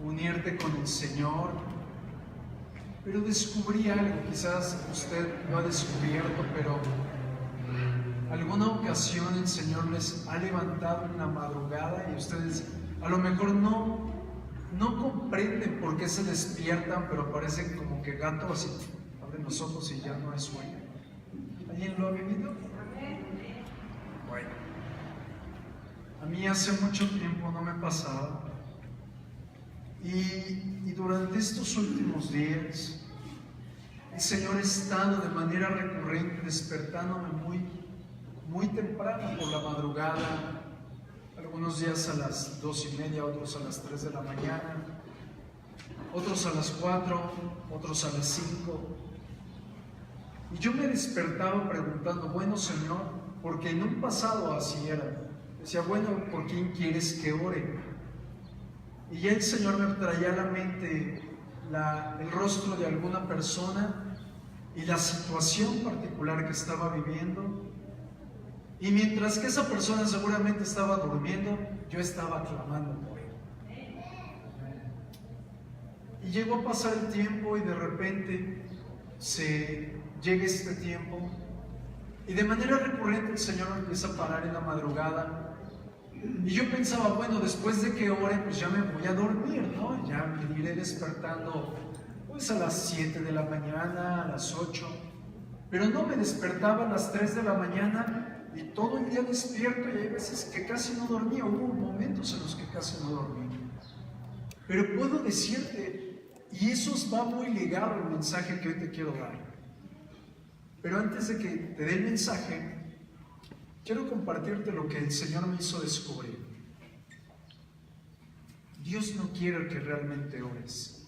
unirte con el Señor, pero descubrí algo. Quizás usted lo ha descubierto, pero alguna ocasión el Señor les ha levantado en la madrugada y ustedes a lo mejor no comprenden por qué se despiertan, pero parecen como que gatos, así abren los ojos y ya no hay sueño. ¿Alguien lo ha vivido? Bueno, a mí hace mucho tiempo no me pasaba, y durante estos últimos días el Señor ha estado de manera recurrente despertándome muy temprano por la madrugada, algunos días a las 2:30, otros a las 3 de la mañana, otros a las 4, otros a las 5. Y yo me despertaba preguntando, bueno, Señor, porque en un pasado así era. Decía, bueno, ¿por quién quieres que ore? Y ya el Señor me traía a la mente el rostro de alguna persona y la situación particular que estaba viviendo. Y mientras que esa persona seguramente estaba durmiendo, yo estaba clamando por él. Y llegó a pasar el tiempo y de repente llega este tiempo y de manera recurrente el Señor me empieza a parar en la madrugada. Y yo pensaba, bueno, después de que ore, pues ya me voy a dormir, ¿no? Ya me iré despertando pues a las 7 de la mañana, a las 8. Pero no, me despertaba a las 3 de la mañana y todo el día despierto, y hay veces que casi no dormía. Hubo momentos en los que casi no dormía. Pero puedo decirte, y eso va muy ligado al mensaje que hoy te quiero dar. Pero antes de que te dé el mensaje, quiero compartirte lo que el Señor me hizo descubrir. Dios no quiere que realmente ores.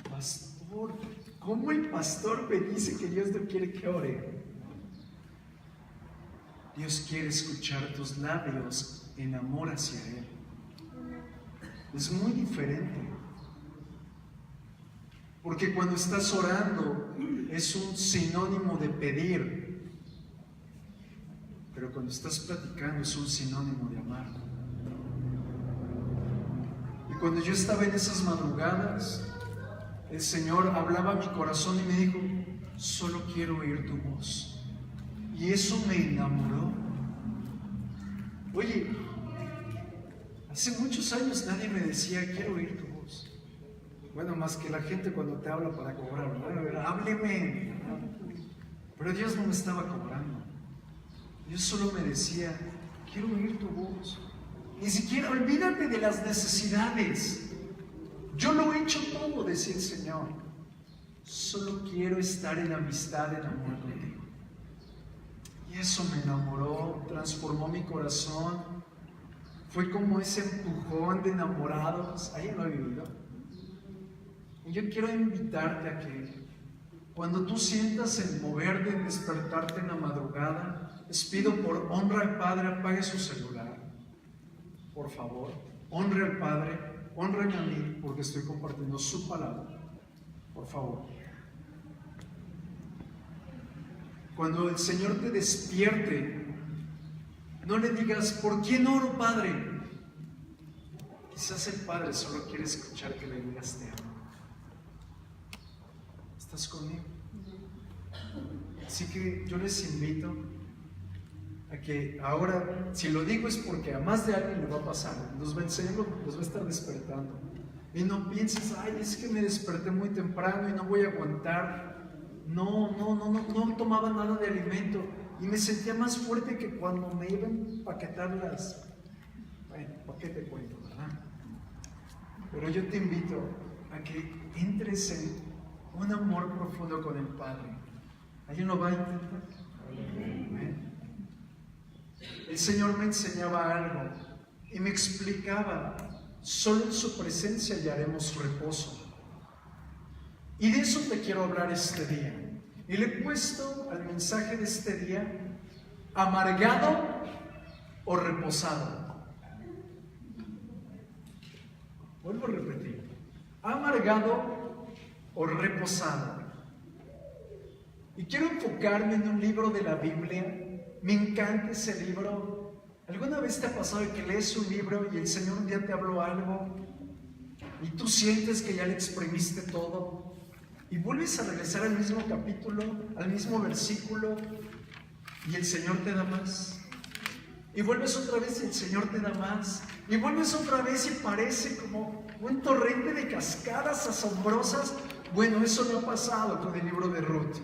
Pastor, ¿cómo el pastor me dice que Dios no quiere que ore? Dios quiere escuchar tus labios en amor hacia Él. Es muy diferente. Porque cuando estás orando es un sinónimo de pedir. Pero cuando estás platicando es un sinónimo de amar. Y cuando yo estaba en esas madrugadas, el Señor hablaba a mi corazón y me dijo, solo quiero oír tu voz. Y eso me enamoró. Oye, hace muchos años nadie me decía, quiero oír tu voz. Bueno, más que la gente cuando te habla para cobrar, bueno, hábleme. Pero Dios no me estaba cobrando. Dios solo me decía, quiero oír tu voz. Ni siquiera olvídate de las necesidades. Yo lo he hecho todo, decía el Señor. Solo quiero estar en amistad, en amor contigo. Y eso me enamoró, transformó mi corazón. Fue como ese empujón de enamorados. ¿Alguien lo ha vivido? Y yo quiero invitarte a que cuando tú sientas el mover de despertarte en la madrugada, les pido por honra al Padre, apague su celular. Por favor, honre al Padre, honren a mí, porque estoy compartiendo su palabra. Por favor. Cuando el Señor te despierte, no le digas, ¿por quién oro, Padre? Quizás el Padre solo quiere escuchar que le digas te amo. ¿Estás conmigo? Así que yo les invito a que ahora, si lo digo es porque a más de alguien le va a pasar, el Señor los va a estar despertando. Y no pienses, ay, es que me desperté muy temprano y no voy a aguantar. No tomaba nada de alimento y me sentía más fuerte que cuando me iban a empaquetar las... Bueno, ¿para qué te cuento, verdad? Pero yo te invito a que entres en un amor profundo con el Padre. ¿Alguien lo va a intentar? Amén. El Señor me enseñaba algo y me explicaba, solo en su presencia hallaremos reposo. Y de eso te quiero hablar este día. Y le he puesto al mensaje de este día, amargado o reposado. Vuelvo a repetir, amargado o reposado. Y quiero enfocarme en un libro de la Biblia. Me encanta ese libro. ¿Alguna vez te ha pasado que lees un libro y el Señor un día te habló algo y tú sientes que ya le exprimiste todo y vuelves a regresar al mismo capítulo, al mismo versículo, y el Señor te da más. Y vuelves otra vez y el Señor te da más. Y vuelves otra vez y parece como un torrente de cascadas asombrosas. Bueno, eso no ha pasado con el libro de Ruth.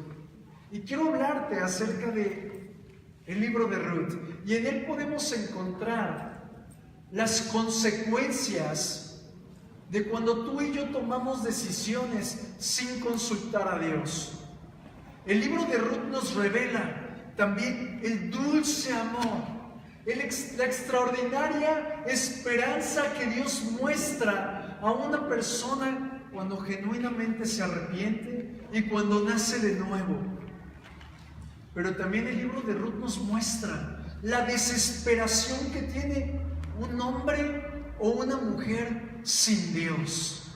Y quiero hablarte acerca de el libro de Ruth. Y en él podemos encontrar las consecuencias de cuando tú y yo tomamos decisiones sin consultar a Dios. El libro de Ruth nos revela también el dulce amor, la extraordinaria esperanza que Dios muestra a una persona cuando genuinamente se arrepiente y cuando nace de nuevo. Pero también el libro de Ruth nos muestra la desesperación que tiene un hombre o una mujer sin Dios.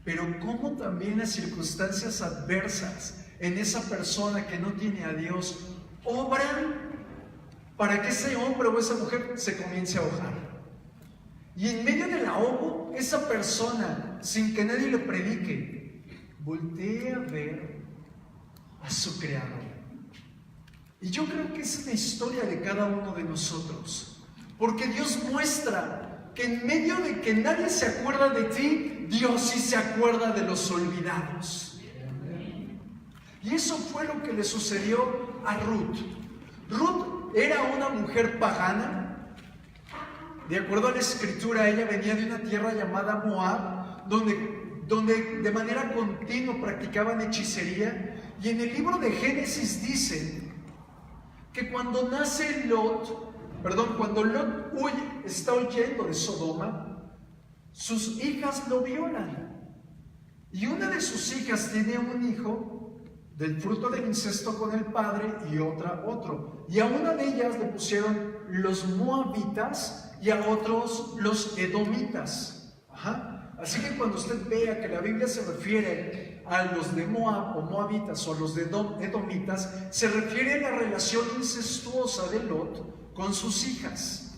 Pero cómo también las circunstancias adversas en esa persona que no tiene a Dios obran para que ese hombre o esa mujer se comience a ahogar. Y en medio del ahogo, esa persona, sin que nadie le predique, voltea a ver a su Creador. Y yo creo que es la historia de cada uno de nosotros, porque Dios muestra que en medio de que nadie se acuerda de ti, Dios sí se acuerda de los olvidados. Y eso fue lo que le sucedió a Ruth. Ruth era una mujer pagana. De acuerdo a la escritura, ella venía de una tierra llamada Moab, donde de manera continua practicaban hechicería. Y en el libro de Génesis dice que cuando cuando Lot está huyendo de Sodoma, sus hijas lo violan. Y una de sus hijas tiene un hijo del fruto del incesto con el padre y otro. Y a una de ellas le pusieron los moabitas y a otros los edomitas. Así que cuando usted vea que la Biblia se refiere a los de Moab o moabitas o los de edomitas, se refiere a la relación incestuosa de Lot con sus hijas.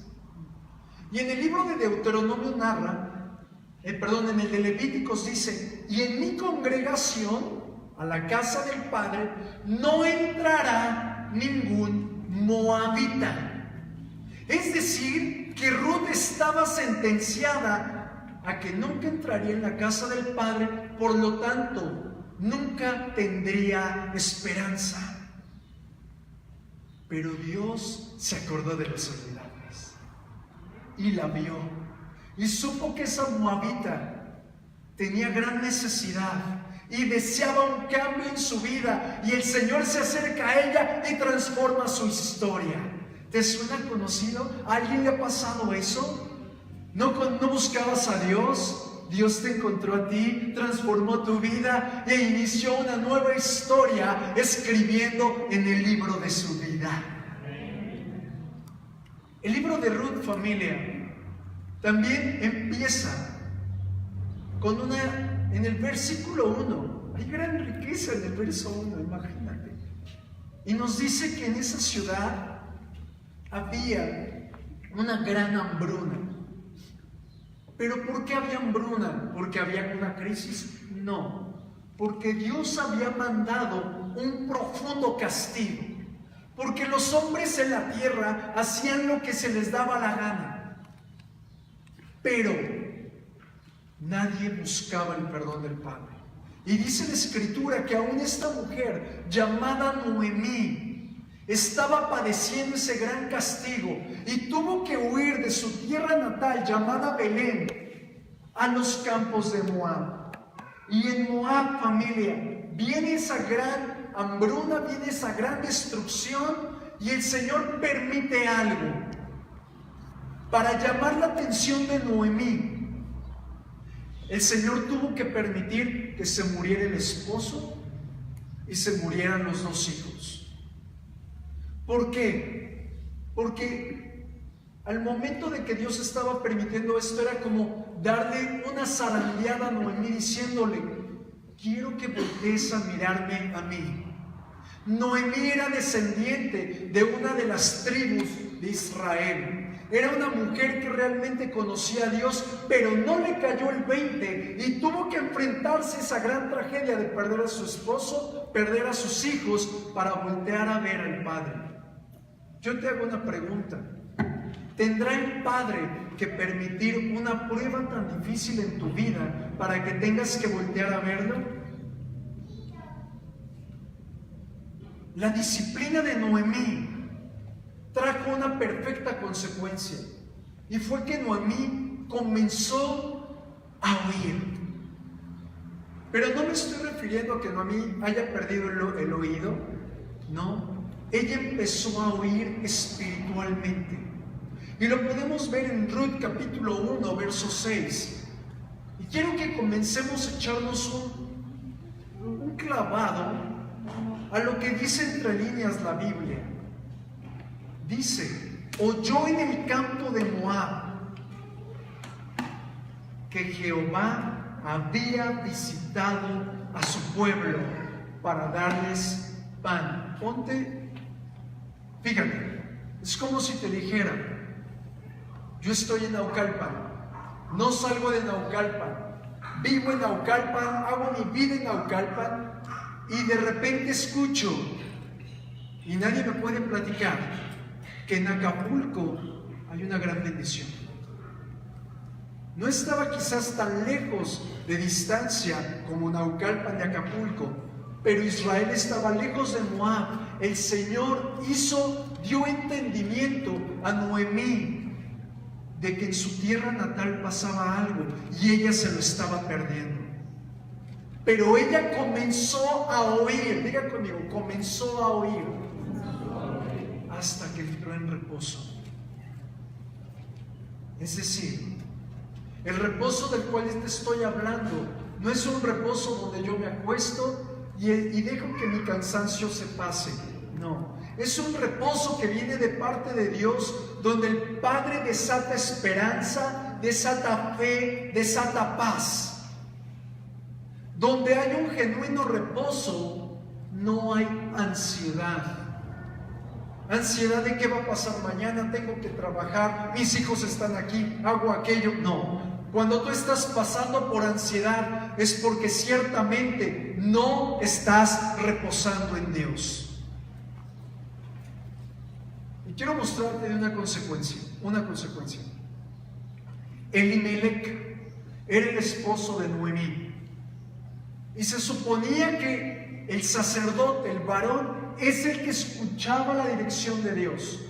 Y en el libro de Deuteronomio narra, en el de Levíticos dice: y en mi congregación, a la casa del Padre, no entrará ningún moabita. Es decir, que Ruth estaba sentenciada a que nunca entraría en la casa del Padre, por lo tanto, nunca tendría esperanza. Pero Dios se acordó de los olvidados y la vio y supo que esa moabita tenía gran necesidad y deseaba un cambio en su vida, y el Señor se acerca a ella y transforma su historia. ¿Te suena conocido? ¿A alguien le ha pasado eso? ¿No buscabas a Dios? Dios te encontró a ti, transformó tu vida e inició una nueva historia escribiendo en el libro de su vida. El libro de Ruth, familia, también empieza con en el versículo 1, hay gran riqueza en el verso 1, imagínate. Y nos dice que en esa ciudad había una gran hambruna. ¿Pero por qué había hambruna? ¿Porque había una crisis? No, porque Dios había mandado un profundo castigo. Porque los hombres en la tierra hacían lo que se les daba la gana. Pero nadie buscaba el perdón del Padre. Y dice la Escritura que aún esta mujer llamada Noemí estaba padeciendo ese gran castigo y tuvo que huir de su tierra natal llamada Belén a los campos de Moab. Y en Moab, familia, viene esa gran hambruna, viene esa gran destrucción, y el Señor permite algo para llamar la atención de Noemí. El Señor tuvo que permitir que se muriera el esposo y se murieran los dos hijos. ¿Por qué? Porque al momento de que Dios estaba permitiendo esto, era como darle una zarandeada a Noemí diciéndole: quiero que voltees a mirarme a mí. Noemí era descendiente de una de las tribus de Israel. Era una mujer que realmente conocía a Dios, pero no le cayó el 20 y tuvo que enfrentarse a esa gran tragedia de perder a su esposo, perder a sus hijos, para voltear a ver al Padre. Yo te hago una pregunta. ¿Tendrá el Padre que permitir una prueba tan difícil en tu vida para que tengas que voltear a verlo? La disciplina de Noemí trajo una perfecta consecuencia, y fue que Noemí comenzó a oír. Pero no me estoy refiriendo a que Noemí haya perdido el oído, no. Ella empezó a oír espiritualmente, y lo podemos ver en Ruth capítulo 1, verso 6. Y quiero que comencemos a echarnos un clavado a lo que dice entre líneas la Biblia. Dice: oyó en el campo de Moab que Jehová había visitado a su pueblo para darles pan. Fíjate, es como si te dijera: yo estoy en Naucalpan, no salgo de Naucalpan, vivo en Naucalpan, hago mi vida en Naucalpan, y de repente escucho, y nadie me puede platicar, que en Acapulco hay una gran bendición. No estaba quizás tan lejos de distancia como Naucalpan de Acapulco, pero Israel estaba lejos de Moab. El Señor dio entendimiento a Noemí de que en su tierra natal pasaba algo y ella se lo estaba perdiendo. Pero ella comenzó a oír, diga conmigo, comenzó a oír, hasta que entró en reposo. Es decir, el reposo del cual te estoy hablando no es un reposo donde yo me acuesto y dejo que mi cansancio se pase. No, es un reposo que viene de parte de Dios, donde el Padre desata esperanza, desata fe, desata paz. Donde hay un genuino reposo, no hay ansiedad. Ansiedad de qué va a pasar mañana, tengo que trabajar, mis hijos están aquí, hago aquello. No, cuando tú estás pasando por ansiedad es porque ciertamente no estás reposando en Dios. Y quiero mostrarte de una consecuencia. Elimelec era el esposo de Noemí, y se suponía que el sacerdote, el varón, es el que escuchaba la dirección de Dios.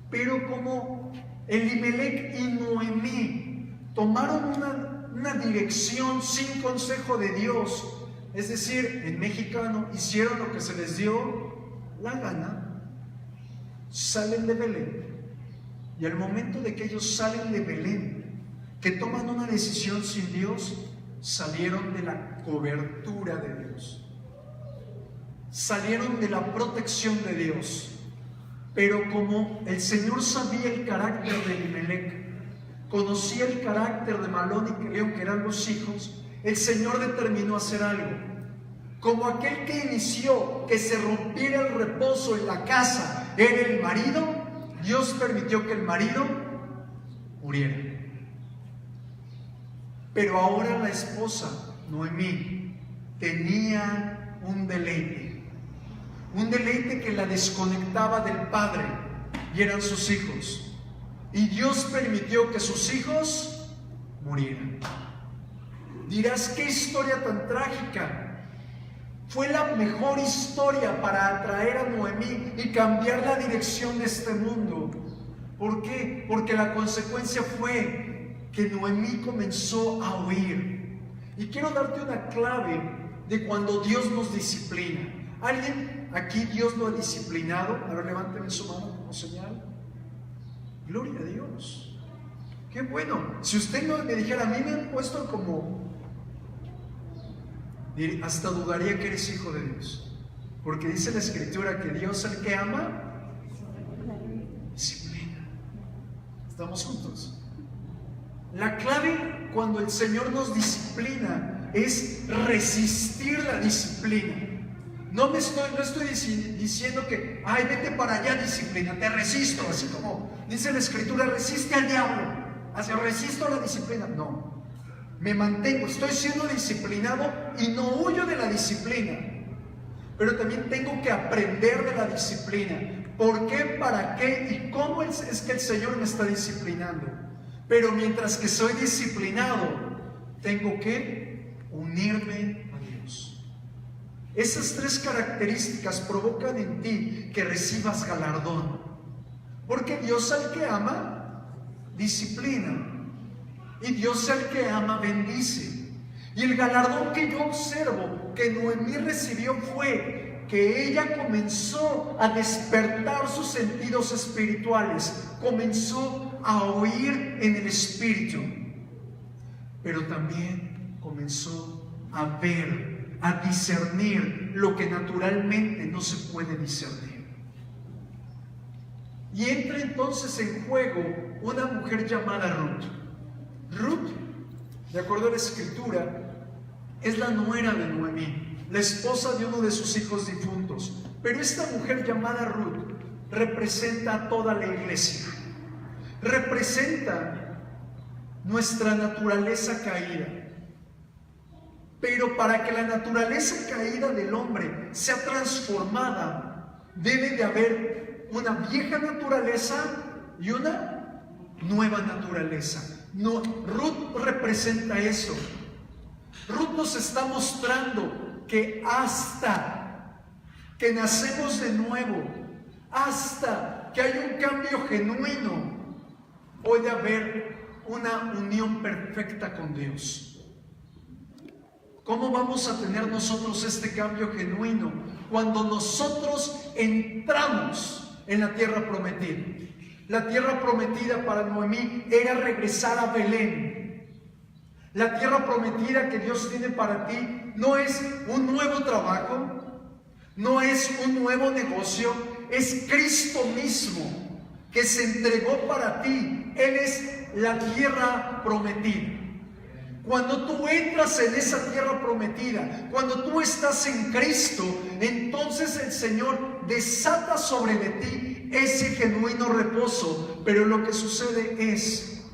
Pero como Elimelec y Noemí tomaron una dirección sin consejo de Dios, es decir, en mexicano, hicieron lo que se les dio la gana, salen de Belén. Y al momento de que ellos salen de Belén, que toman una decisión sin Dios, salieron de la cobertura de Dios, salieron de la protección de Dios. Pero como el Señor sabía el carácter de Elimelec, conocía el carácter de Malón y Kelión, que eran los hijos, el Señor determinó hacer algo. Como aquel que inició que se rompiera el reposo en la casa era el marido, Dios permitió que el marido muriera. Pero ahora la esposa, Noemí, tenía un deleite que la desconectaba del padre, y eran sus hijos. Y Dios permitió que sus hijos murieran. Dirás, qué historia tan trágica. Fue la mejor historia para atraer a Noemí y cambiar la dirección de este mundo. ¿Por qué? Porque la consecuencia fue que Noemí comenzó a oír. Y quiero darte una clave de cuando Dios nos disciplina. ¿Alguien aquí Dios lo ha disciplinado? A ver, levánteme su mano como señal. Gloria a Dios. Qué bueno. Si usted no me dijera, a mí me han puesto como... hasta dudaría que eres hijo de Dios. Porque dice la Escritura que Dios, el que ama, disciplina. ¿Estamos juntos? La clave cuando el Señor nos disciplina es resistir la disciplina. No estoy diciendo que, ay, vete para allá, disciplina, te resisto, así como, Dice la Escritura, resiste al diablo. ¿Resisto a la disciplina? No. Me mantengo, estoy siendo disciplinado y no huyo de la disciplina. Pero también tengo que aprender de la disciplina. ¿Por qué? ¿Para qué? ¿Y cómo es que el Señor me está disciplinando? Pero mientras que soy disciplinado, tengo que unirme a Dios. Esas tres características provocan en ti que recibas galardón. Porque Dios al que ama, disciplina. Y Dios al que ama, bendice. Y el galardón que yo observo que Noemí recibió fue que ella comenzó a despertar sus sentidos espirituales, comenzó a oír en el Espíritu, pero también comenzó a ver, a discernir lo que naturalmente no se puede discernir. Y entra entonces en juego una mujer llamada Ruth. Ruth, de acuerdo a la Escritura, es la nuera de Noemí, la esposa de uno de sus hijos difuntos. Pero esta mujer llamada Ruth representa a toda la iglesia, representa nuestra naturaleza caída. Pero para que la naturaleza caída del hombre sea transformada, debe de haber una vieja naturaleza y una nueva naturaleza. No, Ruth representa eso. Ruth nos está mostrando que hasta que nacemos de nuevo, hasta que hay un cambio genuino, puede haber una unión perfecta con Dios. ¿Cómo vamos a tener nosotros este cambio genuino? Cuando nosotros entramos en la tierra prometida. La tierra prometida para Noemí era regresar a Belén. La tierra prometida que Dios tiene para ti no es un nuevo trabajo, no es un nuevo negocio, es Cristo mismo que se entregó para ti. Él es la tierra prometida. Cuando tú entras en esa tierra prometida, cuando tú estás en Cristo, entonces el Señor desata sobre de ti ese genuino reposo. Pero lo que sucede es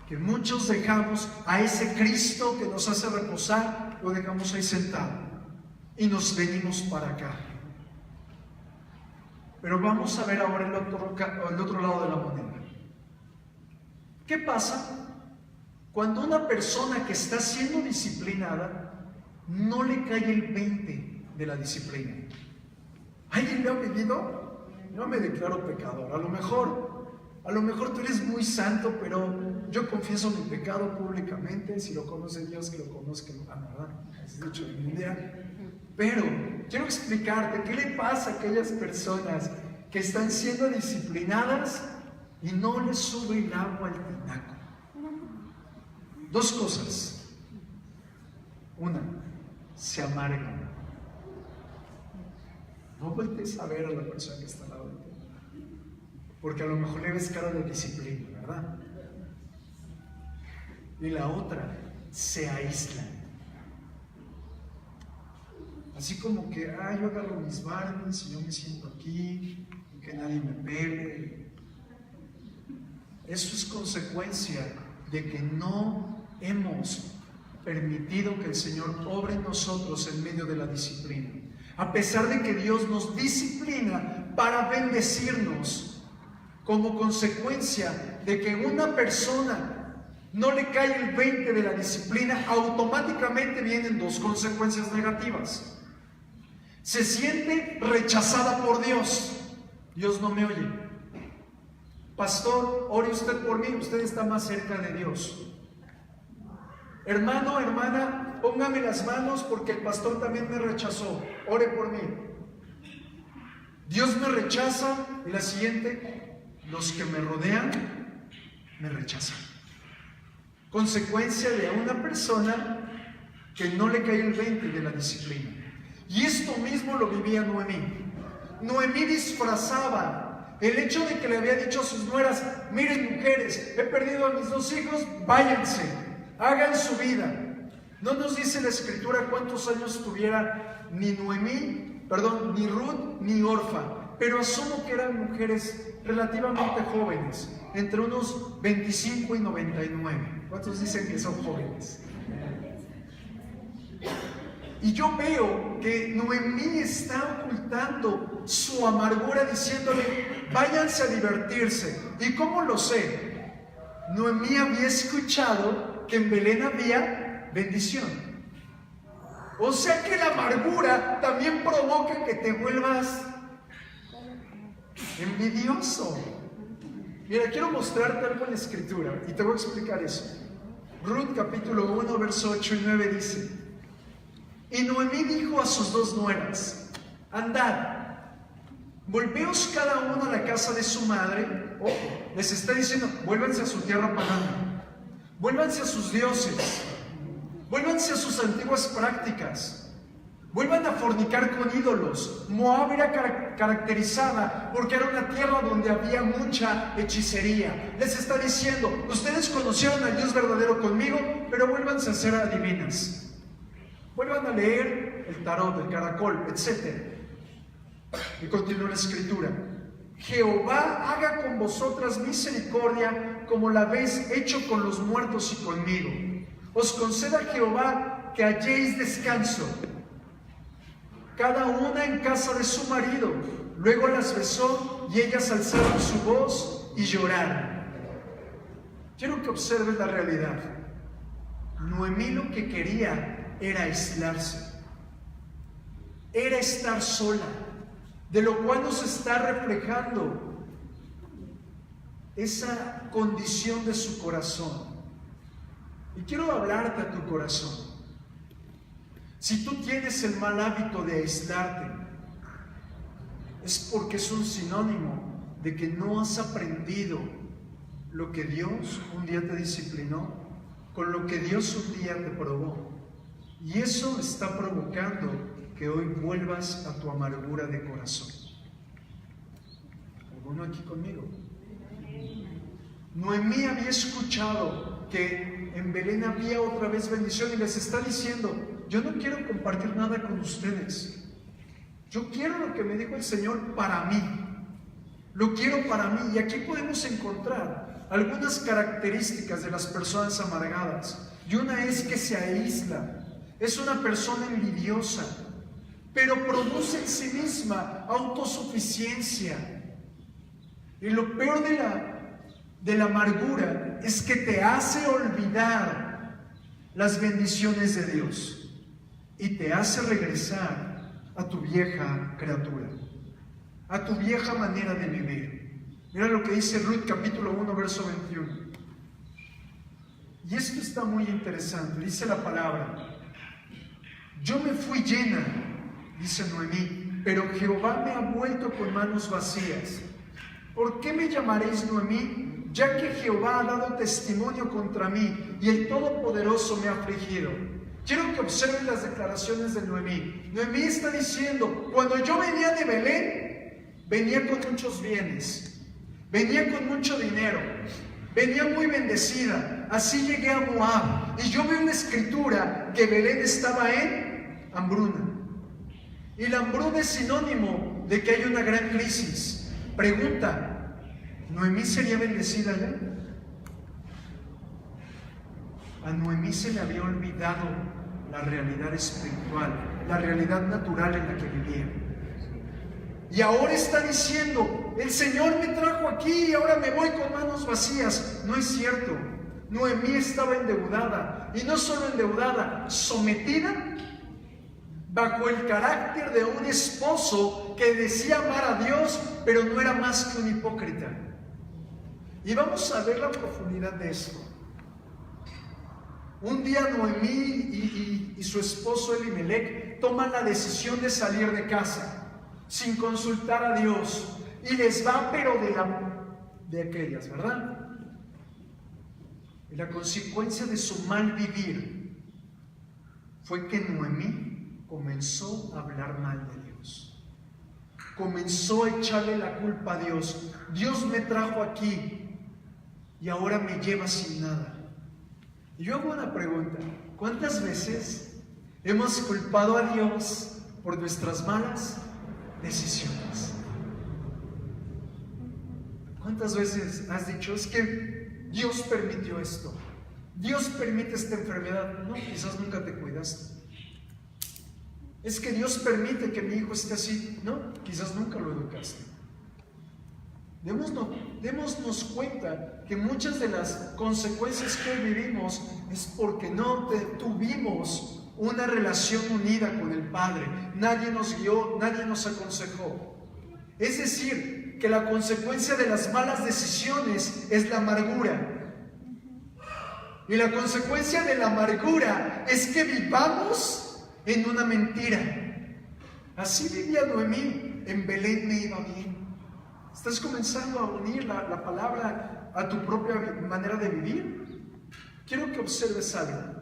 que muchos dejamos a ese Cristo que nos hace reposar, lo dejamos ahí sentado y nos venimos para acá. Pero vamos a ver ahora el otro lado de la moneda. ¿Qué pasa cuando una persona que está siendo disciplinada no le cae el 20 de la disciplina? ¿Alguien lo ha vivido? No me declaro pecador. A lo mejor tú eres muy santo, pero yo confieso mi pecado públicamente. Si lo conoce Dios, que lo conozca, ¿verdad? Es dicho en mundial. Pero quiero explicarte qué le pasa a aquellas personas que están siendo disciplinadas y no les sube el agua al tinaco. Dos cosas. Una, se amargan. No voltees a ver a la persona que está al lado de ti, porque a lo mejor le ves cara de disciplina, ¿verdad? Y la otra, se aíslan. Así como que, yo agarro mis Barbies y yo me siento aquí, y que nadie me pegue. Eso es consecuencia de que no hemos permitido que el Señor obre en nosotros en medio de la disciplina. A pesar de que Dios nos disciplina para bendecirnos, como consecuencia de que una persona no le cae el 20 de la disciplina, automáticamente vienen dos consecuencias negativas. Se siente rechazada por Dios. Dios no me oye. Pastor, ore usted por mí, usted está más cerca de Dios. Hermano, hermana, póngame las manos porque el pastor también me rechazó. Ore por mí. Dios me rechaza. Y la siguiente, los que me rodean me rechazan. Consecuencia de una persona que no le cae el 20 de la disciplina. Y esto mismo lo vivía Noemí. Noemí disfrazaba el hecho de que le había dicho a sus nueras: miren, mujeres, he perdido a mis 2 hijos, váyanse, hagan su vida. No nos dice la Escritura cuántos años tuviera ni Ruth ni Orfa. pero asumo que eran mujeres relativamente jóvenes, entre unos 25 y 99. ¿Cuántos dicen que son jóvenes? Y yo veo que Noemí está ocultando su amargura diciéndole, váyanse a divertirse. ¿Y cómo lo sé? Noemí había escuchado que en Belén había bendición. O sea que la amargura también provoca que te vuelvas envidioso. Mira, quiero mostrarte algo en la Escritura y te voy a explicar eso. Ruth capítulo 1, verso 8 y 9 dice, y Noemí dijo a sus dos nueras, andad, volveos cada uno a la casa de su madre. Ojo, les está diciendo, vuélvanse a su tierra pagana, vuélvanse a sus dioses, vuélvanse a sus antiguas prácticas, vuelvan a fornicar con ídolos. Moab era caracterizada porque era una tierra donde había mucha hechicería. Les está diciendo, ustedes conocieron al Dios verdadero conmigo, pero vuélvanse a ser adivinas. Vuelvan a leer el tarot, el caracol, etc. Y continúa la escritura. Jehová haga con vosotras misericordia como la habéis hecho con los muertos y conmigo. Os conceda Jehová que halléis descanso, cada una en casa de su marido. Luego las besó y ellas alzaron su voz y lloraron. Quiero que observes la realidad. Noemí lo que quería era aislarse, era estar sola, de lo cual nos está reflejando esa condición de su corazón. Y quiero hablarte a tu corazón. Si tú tienes el mal hábito de aislarte, es porque es un sinónimo de que no has aprendido lo que Dios un día te disciplinó, con lo que Dios un día te probó. Y eso está provocando que hoy vuelvas a tu amargura de corazón. ¿Alguno aquí conmigo? Noemí había escuchado que en Belén había otra vez bendición y les está diciendo, yo no quiero compartir nada con ustedes. Yo quiero lo que me dijo el Señor para mí. Lo quiero para mí. Y aquí podemos encontrar algunas características de las personas amargadas. Y una es que se aísla. Es una persona envidiosa, pero produce en sí misma autosuficiencia. Y lo peor de la amargura es que te hace olvidar las bendiciones de Dios y te hace regresar a tu vieja criatura, a tu vieja manera de vivir. Mira lo que dice Ruth capítulo 1, verso 21. Y esto está muy interesante. Dice la palabra, yo me fui llena, dice Noemí, pero Jehová me ha vuelto con manos vacías. ¿Por qué me llamaréis Noemí? Ya que Jehová ha dado testimonio contra mí y el Todopoderoso me ha afligido. Quiero que observen las declaraciones de Noemí. Noemí está diciendo, cuando yo venía de Belén, venía con muchos bienes, venía con mucho dinero, venía muy bendecida. Así llegué a Moab y yo veo una escritura que Belén estaba en hambruna. Y la hambruna es sinónimo de que hay una gran crisis. Pregunta, ¿Noemí sería bendecida ya? A Noemí se le había olvidado la realidad espiritual, la realidad natural en la que vivía. Y ahora está diciendo, el Señor me trajo aquí y ahora me voy con manos vacías. No es cierto. Noemí estaba endeudada, y no solo endeudada, sometida bajo el carácter de un esposo que decía amar a Dios, pero no era más que un hipócrita. Y vamos a ver la profundidad de esto. Un día Noemí y su esposo Elimelech toman la decisión de salir de casa sin consultar a Dios, y les va pero de aquellas, ¿verdad? Y la consecuencia de su mal vivir fue que Noemí comenzó a hablar mal de Dios, comenzó a echarle la culpa a Dios. Dios me trajo aquí y ahora me lleva sin nada. Y yo hago una pregunta, ¿cuántas veces hemos culpado a Dios por nuestras malas decisiones? ¿Cuántas veces has dicho, es que Dios permitió esto? Dios permite esta enfermedad. No, quizás nunca te cuidaste. Es que Dios permite que mi hijo esté así. No, quizás nunca lo educaste. Démonos cuenta que muchas de las consecuencias que hoy vivimos es porque no tuvimos una relación unida con el Padre. Nadie nos guió, nadie nos aconsejó. Es decir, que la consecuencia de las malas decisiones es la amargura. Y la consecuencia de la amargura es que vivamos en una mentira. Así vivía Noemí, en Belén me iba bien. ¿Estás comenzando a unir la palabra a tu propia manera de vivir? Quiero que observes algo.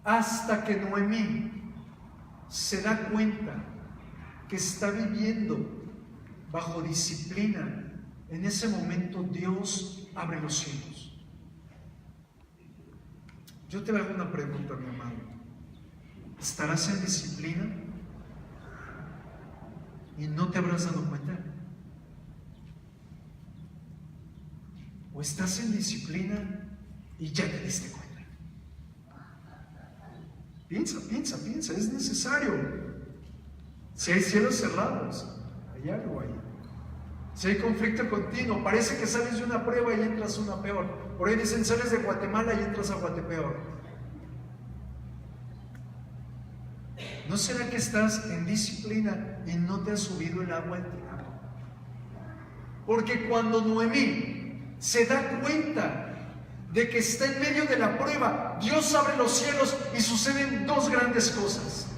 Hasta que Noemí se da cuenta que está viviendo bajo disciplina, en ese momento Dios abre los cielos. Yo te hago una pregunta, mi amado. ¿Estarás en disciplina y no te habrás dado cuenta? ¿O estás en disciplina y ya te diste cuenta? Piensa, es necesario. Si hay cielos cerrados, hay algo ahí. Si hay conflicto continuo, parece que sales de una prueba y entras a una peor. Por ahí dicen, sales de Guatemala y entras a Guatepeor. ¿No será que estás en disciplina y no te ha subido el agua al tinaco? Porque cuando Noemí se da cuenta de que está en medio de la prueba, Dios abre los cielos y suceden dos grandes cosas.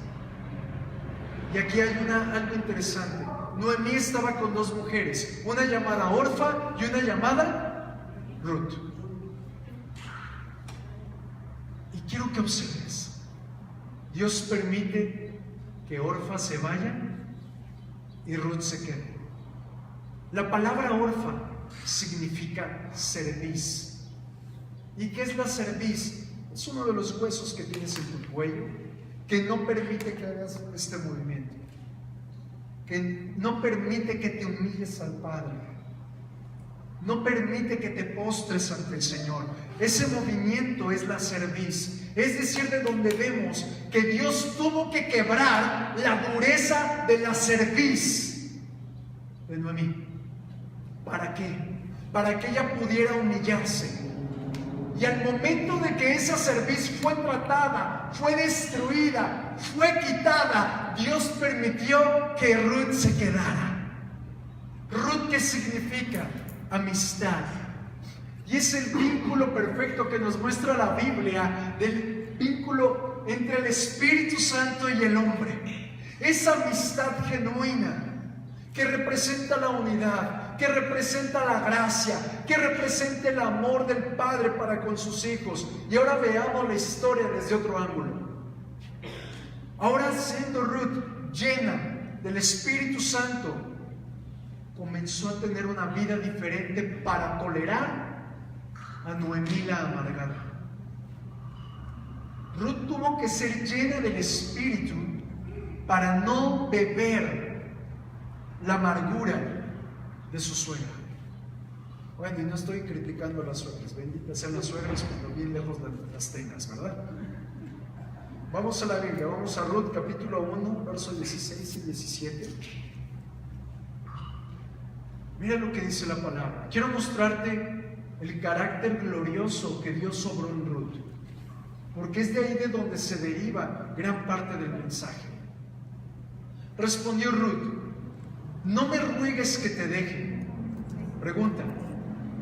Y aquí hay algo interesante. Noemí estaba con dos mujeres, una llamada Orfa y una llamada Ruth. Y quiero que observes, Dios permite que Orfa se vaya y Ruth se quede. La palabra Orfa significa cerviz. ¿Y qué es la cerviz? Es uno de los huesos que tienes en tu cuello que no permite que hagas este movimiento, que no permite que te humilles al Padre, no permite que te postres ante el Señor. Ese movimiento es la cerviz, es decir, de donde vemos que Dios tuvo que quebrar la dureza de la cerviz de Noemí. ¿Para qué? Para que ella pudiera humillarse. Y al momento de que esa cerviz fue tratada, fue destruida, fue quitada, Dios permitió que Ruth se quedara. Ruth, ¿qué significa? Amistad. Y es el vínculo perfecto que nos muestra la Biblia, del vínculo entre el Espíritu Santo y el hombre. Esa amistad genuina que representa la unidad, que representa la gracia, que representa el amor del Padre para con sus hijos. Y ahora veamos la historia desde otro ángulo. Ahora, siendo Ruth llena del Espíritu Santo, comenzó a tener una vida diferente para tolerar a Noemí la amargada. Ruth tuvo que ser llena del Espíritu para no beber la amargura de su suegra. Bueno, y no estoy criticando a las suegras, benditas sean las suegras cuando bien lejos las tengas, ¿verdad? Vamos a la Biblia, vamos a Ruth capítulo 1, versos 16 y 17. Mira lo que dice la palabra. Quiero mostrarte el carácter glorioso que Dios sobró en Ruth, porque es de ahí de donde se deriva gran parte del mensaje. Respondió Ruth: no me ruegues que te deje. Pregunta: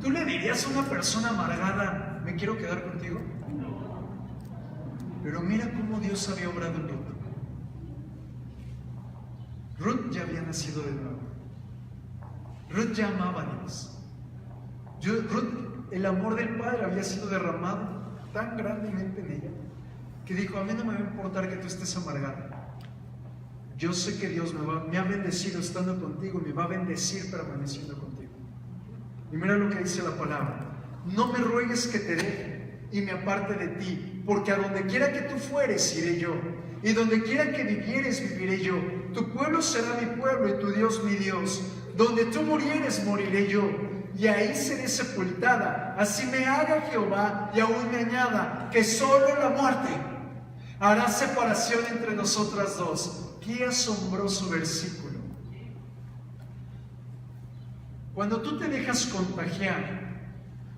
¿tú le dirías a una persona amargada, me quiero quedar contigo? Pero mira cómo Dios había obrado en Ruth. Ruth ya había nacido de nuevo. Ruth ya amaba a Dios. Ruth, el amor del Padre había sido derramado tan grandemente en ella que dijo: a mí no me va a importar que tú estés amargada. Yo sé que Dios me ha bendecido estando contigo y me va a bendecir permaneciendo contigo. Y mira lo que dice la palabra: no me ruegues que te deje y me aparte de ti, porque a donde quiera que tú fueres iré yo, y donde quiera que vivieres viviré yo. Tu pueblo será mi pueblo y tu Dios mi Dios. Donde tú murieres, moriré yo, y ahí seré sepultada. Así me haga Jehová, y aún me añada, que solo la muerte hará separación entre nosotras dos. Qué asombroso versículo. Cuando tú te dejas contagiar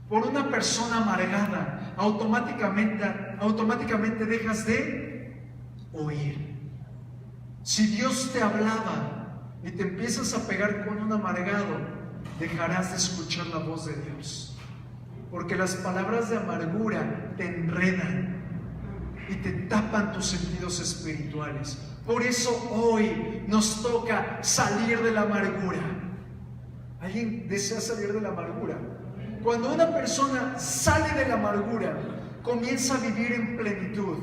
por una persona amargada, automáticamente dejas de oír. Si Dios te hablaba y te empiezas a pegar con un amargado, dejarás de escuchar la voz de Dios, porque las palabras de amargura te enredan y te tapan tus sentidos espirituales. Por eso hoy nos toca salir de la amargura. ¿Alguien desea salir de la amargura? Cuando una persona sale de la amargura, comienza a vivir en plenitud.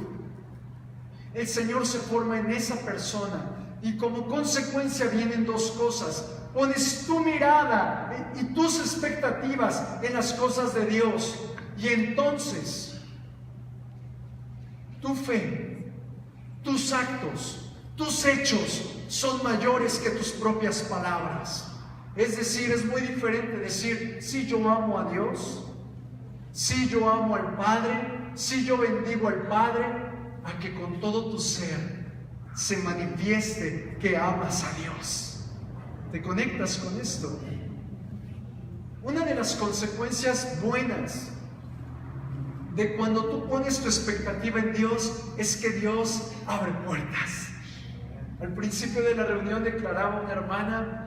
El Señor se forma en esa persona y como consecuencia vienen dos cosas. Pones tu mirada y tus expectativas en las cosas de Dios, y entonces tu fe, tus actos, tus hechos son mayores que tus propias palabras. Es decir, es muy diferente decir, sí, yo amo a Dios, sí, yo amo al Padre, sí, yo bendigo al Padre, a que con todo tu ser se manifieste que amas a Dios. ¿Te conectas con esto? Una de las consecuencias buenas de cuando tú pones tu expectativa en Dios es que Dios abre puertas. Al principio de la reunión declaraba una hermana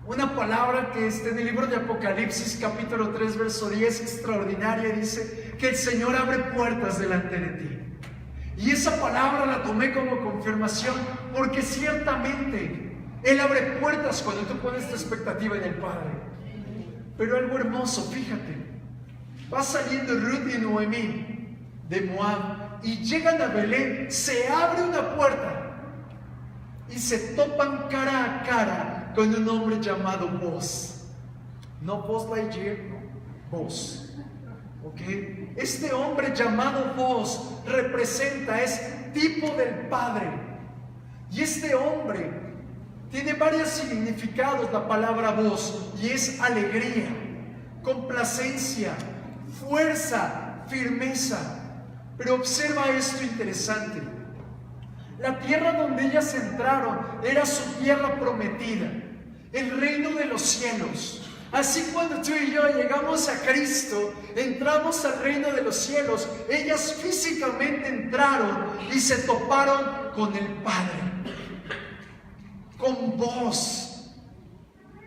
una palabra que está en el libro de Apocalipsis, capítulo 3, verso 10, extraordinaria. Dice que el Señor abre puertas delante de ti. Y esa palabra la tomé como confirmación, porque ciertamente Él abre puertas cuando tú pones tu expectativa en el Padre. Pero algo hermoso, fíjate, va saliendo Ruth y Noemí de Moab y llegan a Belén, se abre una puerta y se topan cara a cara con un hombre llamado Boaz. No Buzz Lightyear, no, Boaz. ¿Ok? Este hombre llamado Boaz representa, es tipo del Padre. Y este hombre tiene varios significados, la palabra Boaz, y es alegría, complacencia, fuerza, firmeza. Pero observa esto interesante. La tierra donde ellas entraron era su tierra prometida, el reino de los cielos. Así cuando tú y yo llegamos a Cristo, entramos al reino de los cielos. Ellas físicamente entraron y se toparon con el Padre, con vos.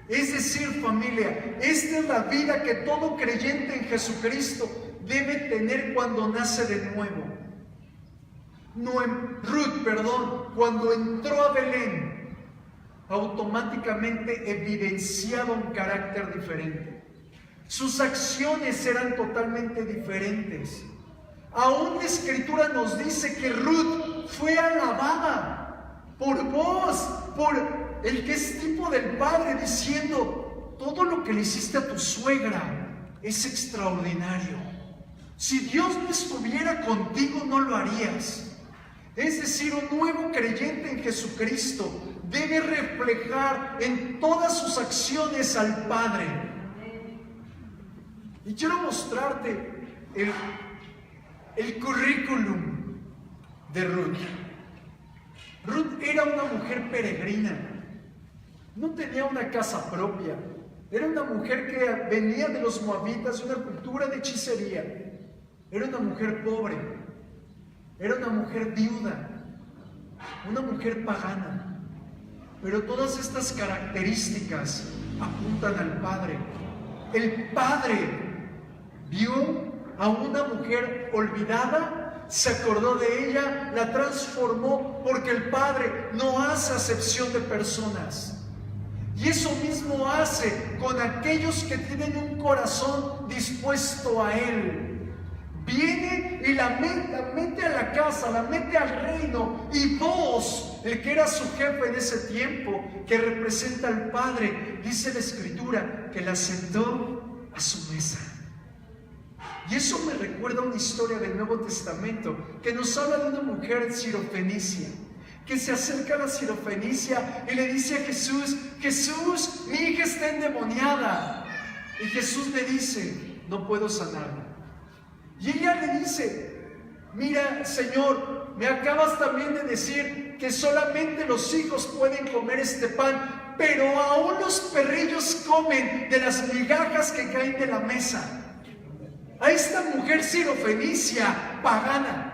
Es decir, familia, esta es la vida que todo creyente en Jesucristo debe tener cuando nace de nuevo. Ruth, cuando entró a Belén, automáticamente evidenciaba un carácter diferente. Sus acciones eran totalmente diferentes. Aún la Escritura nos dice que Ruth fue alabada por vos, por el que es tipo del Padre, diciendo: todo lo que le hiciste a tu suegra es extraordinario. Si Dios no estuviera contigo, no lo harías. Es decir, un nuevo creyente en Jesucristo debe reflejar en todas sus acciones al Padre. Y quiero mostrarte el currículum de Ruth. Ruth era una mujer peregrina, no tenía una casa propia, era una mujer que venía de los moabitas, de una cultura de hechicería, era una mujer pobre, era una mujer viuda, una mujer pagana. Pero todas estas características apuntan al Padre. El Padre vio a una mujer olvidada, se acordó de ella, la transformó, porque el Padre no hace acepción de personas. Y eso mismo hace con aquellos que tienen un corazón dispuesto a Él. Viene y la mete a la casa, la mete al reino, y vos, el que era su jefe en ese tiempo, que representa al Padre, dice la Escritura que la sentó a su mesa. Y eso me recuerda una historia del Nuevo Testamento que nos habla de una mujer sirofenicia que se acerca a la sirofenicia y le dice a Jesús: Jesús, mi hija está endemoniada. Y Jesús le dice: no puedo sanarla. Y ella le dice: mira, Señor, me acabas también de decir que solamente los hijos pueden comer este pan, pero aún los perrillos comen de las migajas que caen de la mesa. A esta mujer sirofenicia, pagana,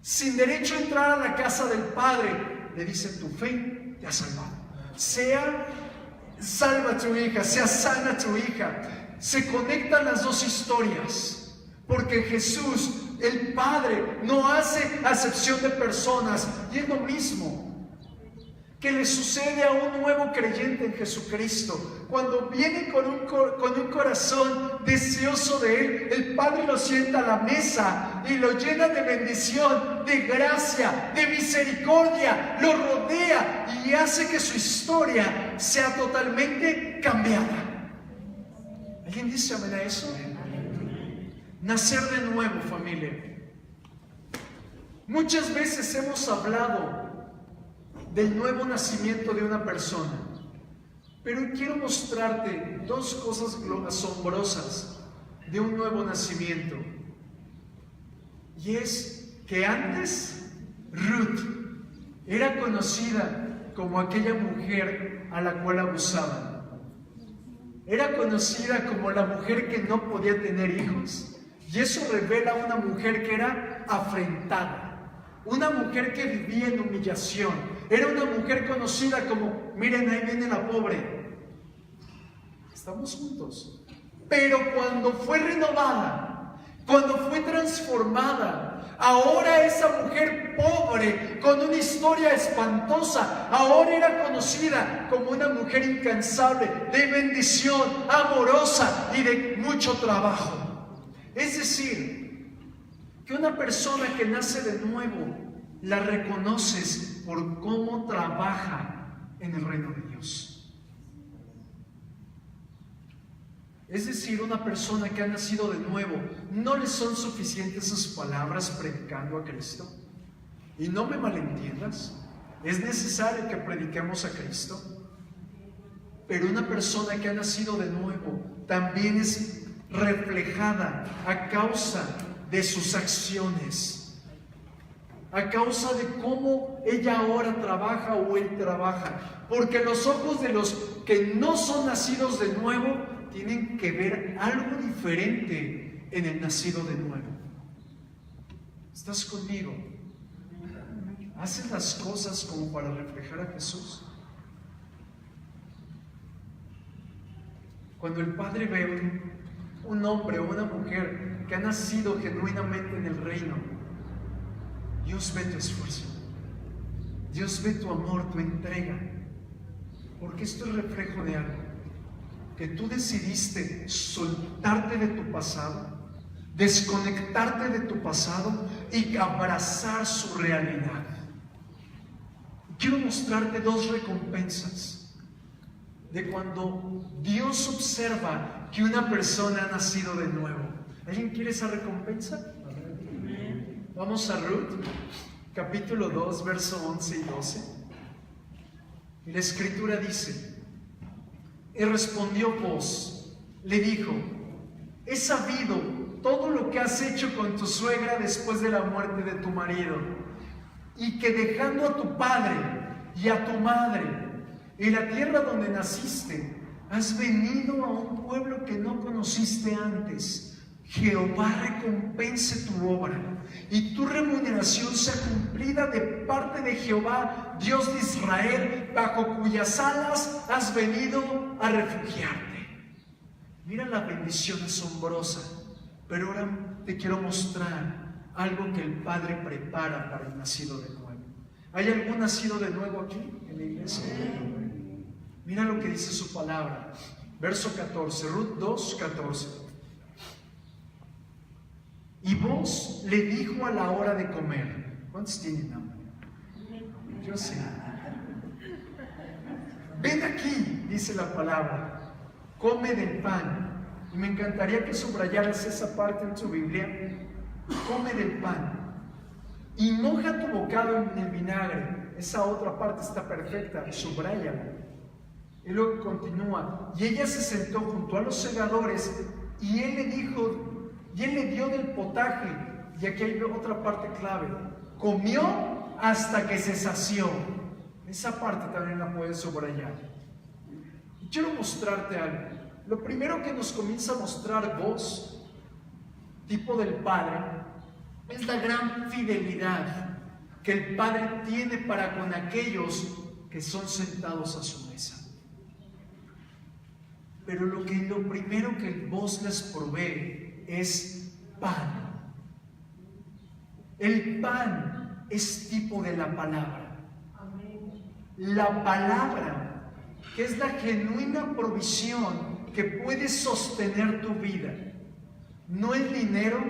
sin derecho a entrar a la casa del Padre, le dice: tu fe te ha salvado. Salva a tu hija, sea sana tu hija. Se conectan las dos historias, porque Jesús, el Padre, no hace acepción de personas, y es lo mismo que le sucede a un nuevo creyente en Jesucristo. Cuando viene con un corazón deseoso de Él, el Padre lo sienta a la mesa y lo llena de bendición, de gracia, de misericordia, lo rodea y hace que su historia sea totalmente cambiada. ¿Alguien dice amén a eso? Nacer de nuevo, familia. Muchas veces hemos hablado del nuevo nacimiento de una persona, pero hoy quiero mostrarte dos cosas asombrosas de un nuevo nacimiento. Y es que antes Ruth era conocida como aquella mujer a la cual abusaban. Era conocida como la mujer que no podía tener hijos. Y eso revela a una mujer que era afrentada, una mujer que vivía en humillación. Era una mujer conocida como: miren, ahí viene la pobre. Estamos juntos. Pero cuando fue renovada, cuando fue transformada, ahora esa mujer pobre, con una historia espantosa, ahora era conocida como una mujer incansable, de bendición, amorosa y de mucho trabajo. Es decir, que una persona que nace de nuevo, la reconoces por cómo trabaja en el reino de Dios. Es decir, una persona que ha nacido de nuevo, no le son suficientes sus palabras predicando a Cristo. Y no me malentiendas, es necesario que prediquemos a Cristo, pero una persona que ha nacido de nuevo también es reflejada a causa de sus acciones, a causa de cómo ella ahora trabaja o él trabaja, porque los ojos de los que no son nacidos de nuevo tienen que ver algo diferente en el nacido de nuevo. ¿Estás conmigo? ¿Haces las cosas como para reflejar a Jesús? Cuando el Padre ve un hombre o una mujer que ha nacido genuinamente en el reino, Dios ve tu esfuerzo, Dios ve tu amor, tu entrega, porque esto es reflejo de algo, que tú decidiste soltarte de tu pasado, desconectarte de tu pasado y abrazar su realidad. Quiero mostrarte dos recompensas de cuando Dios observa que una persona ha nacido de nuevo. ¿Alguien quiere esa recompensa? Vamos a Ruth, capítulo 2, verso 11 y 12. Y la escritura dice: y respondió Booz, le dijo: he sabido todo lo que has hecho con tu suegra después de la muerte de tu marido, y que dejando a tu padre y a tu madre y la tierra donde naciste, has venido a un pueblo que no conociste antes. Jehová recompense tu obra y tu remuneración sea cumplida de parte de Jehová, Dios de Israel, bajo cuyas alas has venido a refugiarte. Mira la bendición asombrosa, pero ahora te quiero mostrar algo que el Padre prepara para el nacido de nuevo. ¿Hay algún nacido de nuevo aquí en la iglesia? Mira lo que dice su palabra, verso 14, Ruth 2, 14. Y Booz le dijo a la hora de comer. ¿Cuántos tienen hambre? Yo sí. Ven aquí, dice la palabra, come del pan. Y me encantaría que subrayaras esa parte en tu Biblia. Come del pan. y moja tu bocado en el vinagre. Esa otra parte está perfecta, subráyala. Y luego continúa, y ella se sentó junto a los segadores y él le dio del potaje. Y aquí hay otra parte clave, comió hasta que se sació. Esa parte también la puedes subrayar. Y quiero mostrarte algo. Lo primero que nos comienza a mostrar vos, tipo del Padre, es la gran fidelidad que el Padre tiene para con aquellos que son sentados a su mesa. Pero lo primero que vos les provee es pan. El pan es tipo de la palabra. La palabra, que es la genuina provisión que puede sostener tu vida. No el dinero,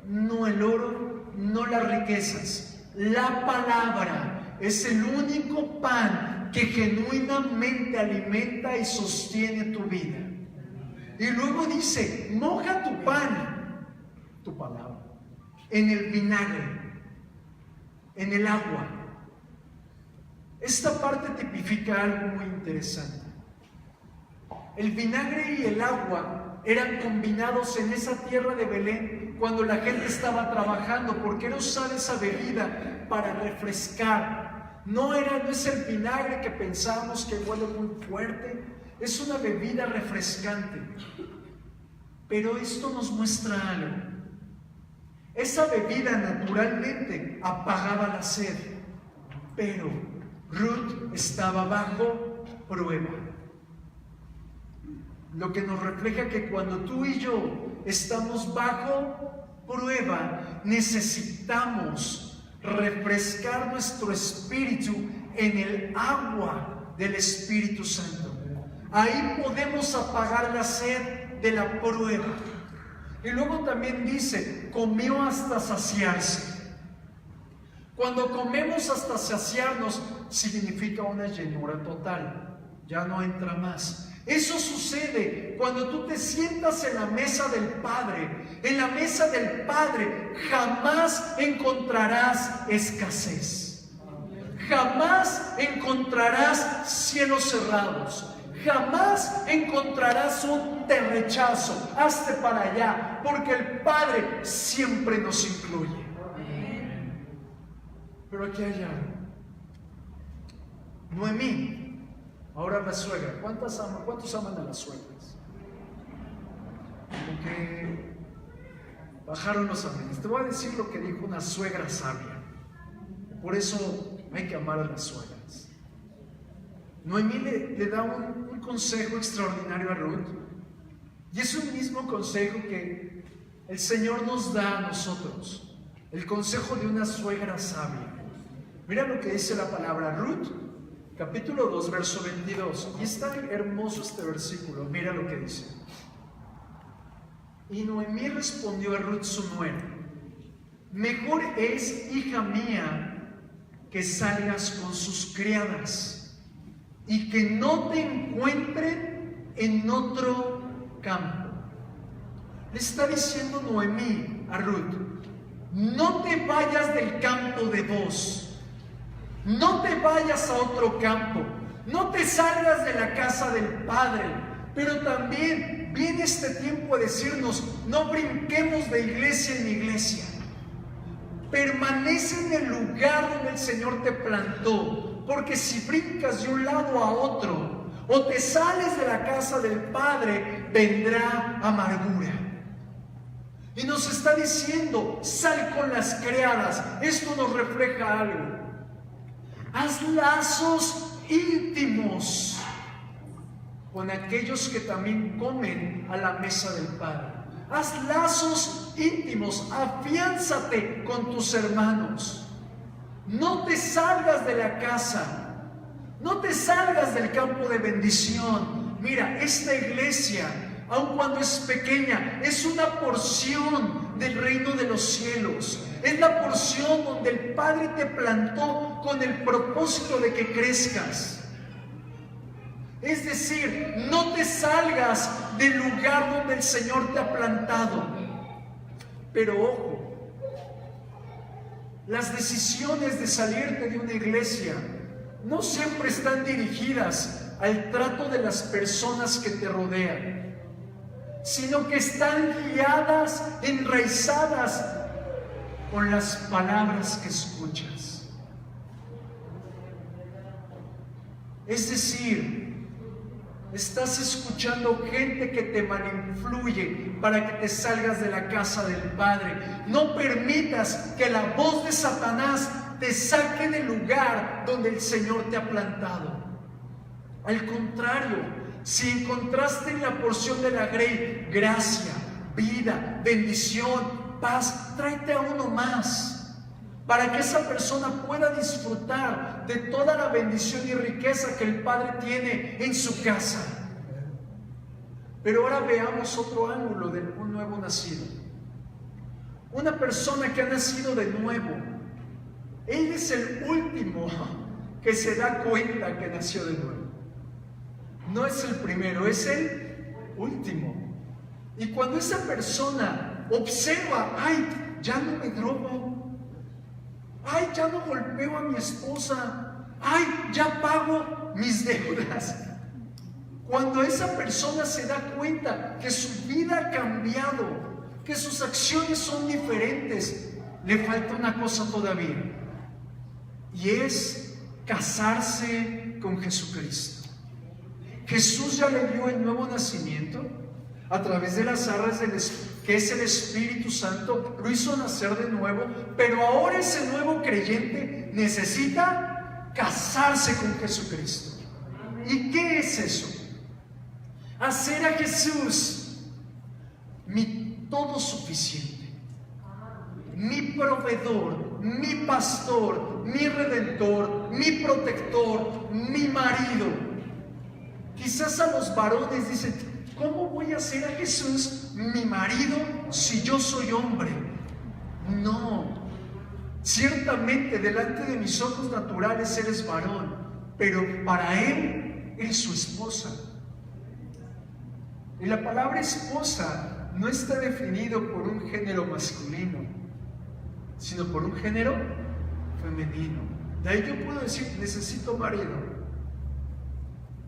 no el oro, no las riquezas. La palabra es el único pan que genuinamente alimenta y sostiene tu vida. Y luego dice, moja tu pan, tu palabra, en el vinagre, en el agua. Esta parte tipifica algo muy interesante. El vinagre y el agua eran combinados en esa tierra de Belén cuando la gente estaba trabajando, porque era usar esa bebida para refrescar. No es el vinagre que pensamos que huele muy fuerte, es una bebida refrescante. Pero esto nos muestra algo. Esa bebida naturalmente apagaba la sed, pero Ruth estaba bajo prueba. Lo que nos refleja que cuando tú y yo estamos bajo prueba, necesitamos refrescar nuestro espíritu en el agua del Espíritu Santo. Ahí podemos apagar la sed de la prueba. Y luego también dice, comió hasta saciarse. Cuando comemos hasta saciarnos, significa una llenura total. Ya no entra más. Eso sucede cuando tú te sientas en la mesa del Padre. En la mesa del Padre jamás encontrarás escasez. Jamás encontrarás cielos cerrados. Jamás encontrarás un te rechazo, hazte para allá, porque el Padre siempre nos incluye. Pero aquí hay algo. Noemí, ahora la suegra. ¿Cuántos aman a las suegras? Como que bajaron los amenes. Te voy a decir lo que dijo una suegra sabia. Por eso hay que amar a las suegras. Noemí le da un consejo extraordinario a Ruth, y es un mismo consejo que el Señor nos da a nosotros, el consejo de una suegra sabia. Mira lo que dice la palabra, Ruth, capítulo 2, verso 22, y está hermoso este versículo. Mira lo que dice. Y Noemí respondió a Ruth su nuera, mejor es, hija mía, que salgas con sus criadas y que no te encuentren en otro campo. Le está diciendo Noemí a Ruth, no te vayas del campo de vos, no te vayas a otro campo, no te salgas de la casa del Padre. Pero también viene este tiempo a decirnos, no brinquemos de iglesia en iglesia. Permanece en el lugar donde el Señor te plantó. Porque si brincas de un lado a otro o te sales de la casa del Padre, vendrá amargura. Y nos está diciendo, sal con las criadas. Esto nos refleja algo. Haz lazos íntimos con aquellos que también comen a la mesa del Padre. Haz lazos íntimos, afiánzate con tus hermanos. No te salgas de la casa, no te salgas del campo de bendición. Mira, esta iglesia, aun cuando es pequeña, es una porción del reino de los cielos. Es la porción donde el Padre te plantó con el propósito de que crezcas. Es decir, no te salgas del lugar donde el Señor te ha plantado. Pero ojo, Las decisiones de salirte de una iglesia no siempre están dirigidas al trato de las personas que te rodean, sino que están guiadas, enraizadas con las palabras que escuchas. Es decir, estás escuchando gente que te malinfluye para que te salgas de la casa del Padre. No permitas que la voz de Satanás te saque del lugar donde el Señor te ha plantado. Al contrario, si encontraste en la porción de la grey gracia, vida, bendición, paz, tráete a uno más, para que esa persona pueda disfrutar de toda la bendición y riqueza que el Padre tiene en su casa. Pero ahora veamos otro ángulo de un nuevo nacido. Una persona que ha nacido de nuevo, él es el último que se da cuenta que nació de nuevo. No es el primero, es el último. Y cuando esa persona observa, ay, ya no me drogo, ay, ya no golpeo a mi esposa, ay, ya pago mis deudas. Cuando esa persona se da cuenta que su vida ha cambiado, que sus acciones son diferentes, le falta una cosa todavía, y es casarse con Jesucristo. Jesús ya le dio el nuevo nacimiento a través de las arras que es el Espíritu Santo, lo hizo nacer de nuevo, pero ahora ese nuevo creyente necesita casarse con Jesucristo. ¿Y qué es eso? Hacer a Jesús mi todo suficiente, mi proveedor, mi pastor, mi redentor, mi protector, mi marido. Quizás a los varones dicen, ¿cómo voy a hacer a Jesús mi marido si yo soy hombre? No, ciertamente delante de mis ojos naturales eres varón, pero para Él eres su esposa. Y la palabra esposa no está definido por un género masculino, sino por un género femenino. De ahí yo puedo decir, necesito marido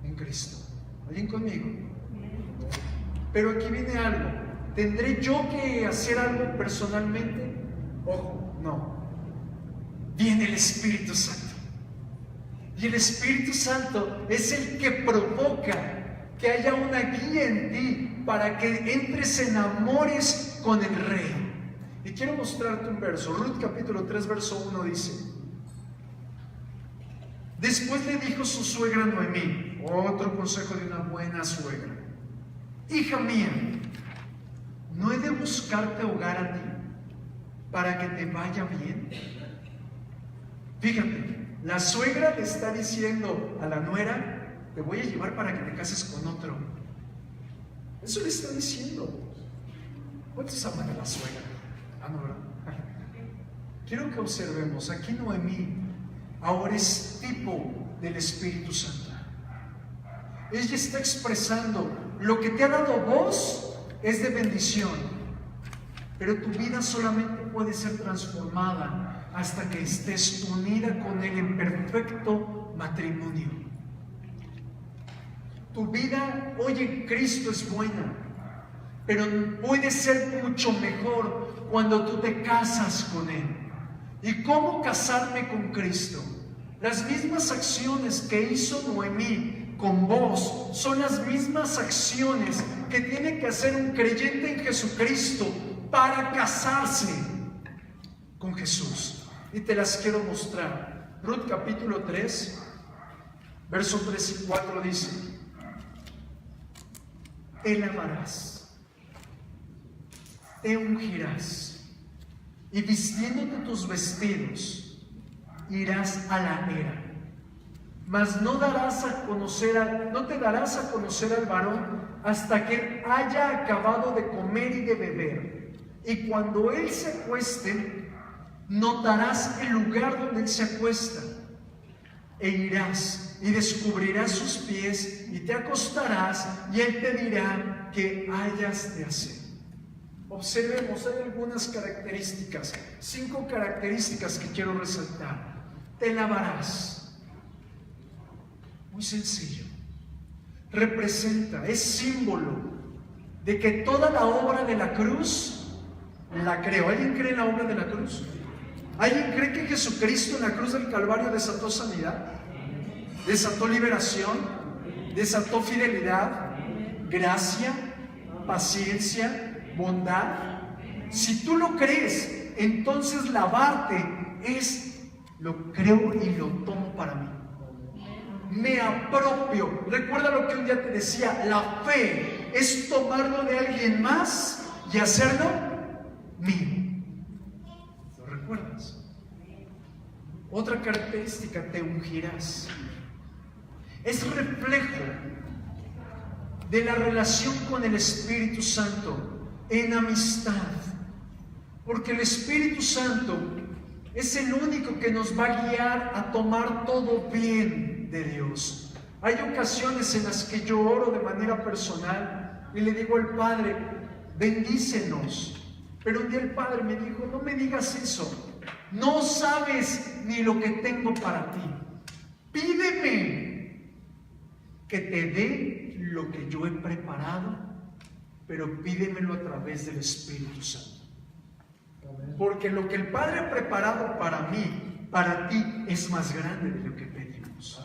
en Cristo. ¿Alguien conmigo? Pero aquí viene algo. ¿Tendré yo que hacer algo personalmente? Ojo, no. Viene el Espíritu Santo. Y el Espíritu Santo es el que provoca que haya una guía en ti para que entres en amores con el Rey. Y quiero mostrarte un verso. Ruth capítulo 3 verso 1 dice: después le dijo su suegra Noemí, otro consejo de una buena suegra: hija mía, ¿no he de buscarte hogar a ti para que te vaya bien? Fíjate, la suegra le está diciendo a la nuera: te voy a llevar para que te cases con otro. Eso le está diciendo. ¿Cuántos aman a la suegra? Ah, no, ¿verdad? Quiero que observemos, aquí Noemí ahora es tipo del Espíritu Santo. Ella está expresando, lo que te ha dado voz es de bendición, pero tu vida solamente puede ser transformada hasta que estés unida con Él en perfecto matrimonio. Tu vida hoy en Cristo es buena, pero puede ser mucho mejor cuando tú te casas con Él. ¿Y cómo casarme con Cristo? Las mismas acciones que hizo Noemí con vos son las mismas acciones que tiene que hacer un creyente en Jesucristo para casarse con Jesús. Y te las quiero mostrar. Ruth capítulo 3, versos 3 y 4 dice: te lavarás, te ungirás, y vistiéndote tus vestidos, irás a la era. Mas no te darás a conocer al varón hasta que él haya acabado de comer y de beber. Y cuando él se acueste, notarás el lugar donde él se acuesta, e irás y descubrirás sus pies y te acostarás, y él te dirá qué hayas de hacer. observemos, hay algunas características, 5 características que quiero resaltar. Te lavarás. Muy sencillo. Representa, es símbolo de que toda la obra de la cruz la creó. ¿Alguien cree en la obra de la cruz? ¿Alguien cree que Jesucristo en la cruz del Calvario desató sanidad? ¿Desató liberación? ¿Desató fidelidad? ¿Gracia? ¿Paciencia? ¿Bondad? Si tú lo crees, entonces lavarte es, lo creo y lo tomo para mí. Me apropio. Recuerda lo que un día te decía, la fe es tomarlo de alguien más y hacerlo mío. ¿Lo recuerdas? Otra característica, te ungirás. Es reflejo de la relación con el Espíritu Santo en amistad. Porque el Espíritu Santo es el único que nos va a guiar a tomar todo bien de Dios. Hay ocasiones en las que yo oro de manera personal y le digo al Padre, bendícenos. Pero un día el Padre me dijo, no me digas eso, no sabes ni lo que tengo para ti. Pídeme que te dé lo que yo he preparado, pero pídemelo a través del Espíritu Santo. Porque lo que el Padre ha preparado para mí, para ti, es más grande de lo que pedimos.